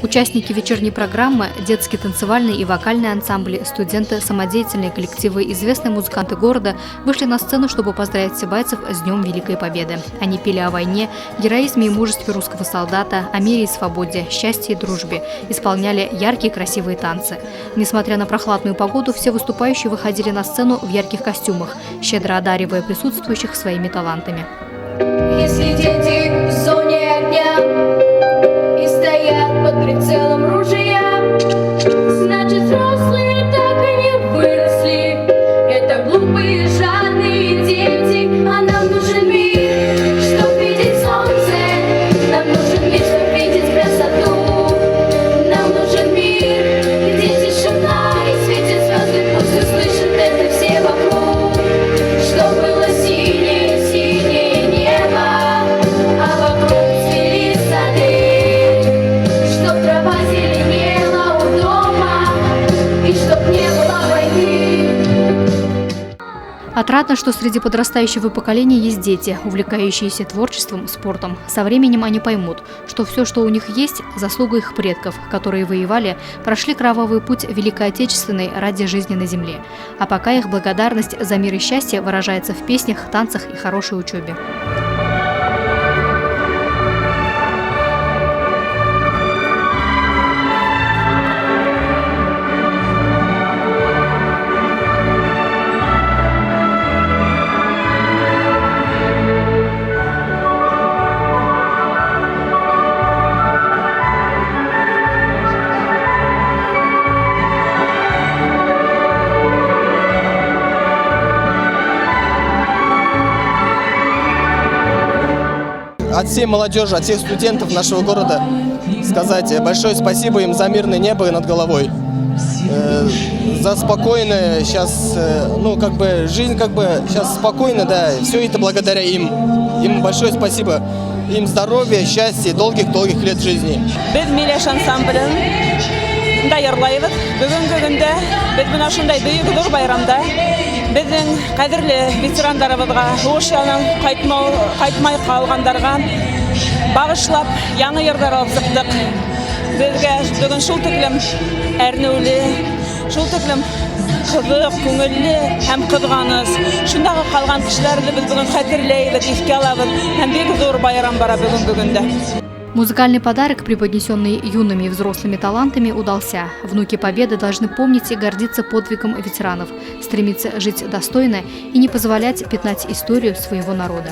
Участники вечерней программы, детские танцевальные и вокальные ансамбли, студенты, самодеятельные коллективы, известные музыканты города вышли на сцену, чтобы поздравить сибайцев с Днем Великой Победы. Они пели о войне, героизме и мужестве русского солдата, о мире и свободе, счастье и дружбе, исполняли яркие красивые танцы. Несмотря на прохладную погоду, все выступающие выходили на сцену в ярких костюмах, щедро одаривая присутствующих своими талантами. Если дети в зоне огня и стоят под прицелом ружья, значит, взрослые так и не выросли. Это глупые, жадные дети, а нам нужен мир, чтоб видеть солнце. Нам нужен мир, чтоб видеть красоту. Нам нужен мир, где тишина и светят звезды, пусть услышат это все вокруг. Чтоб было синее, синее небо, а вокруг цвели сады. Чтоб трава зеленела у дома, и чтоб не было войны. Отрадно, что среди подрастающего поколения есть дети, увлекающиеся творчеством, спортом. Со временем они поймут, что все, что у них есть, заслуга их предков, которые воевали, прошли кровавый путь Великой Отечественной ради жизни на земле. А пока их благодарность за мир и счастье выражается в песнях, танцах и хорошей учебе. От всей молодежи, от всех студентов нашего города сказать большое спасибо им за мирное небо над головой, за спокойное сейчас, жизнь сейчас спокойно, да, все это благодаря им. Им большое спасибо, им здоровья, счастья, долгих лет жизни. Biz Милеш ансамблін даярлайбыз. Бүгінгі күнде біз мына шундай бүйік зор байрамда біздің қадірлі ветерандарыбызға, ош елінен қайтмай қалғандарға бағышлап яңа йырдар алып шықтық. Бізге бүгін шул тиклем әрнеулі, шул тиклем қызық, көңіллі һәм қызғаныс. Шундағы қалған кішілерді біз бүгін хәтерлейбіз, еске алабыз. Һәм бик зор байрам бара бүгінгі. Музыкальный подарок, преподнесенный юными и взрослыми талантами, удался. Внуки Победы должны помнить и гордиться подвигом ветеранов, стремиться жить достойно и не позволять пятнать историю своего народа.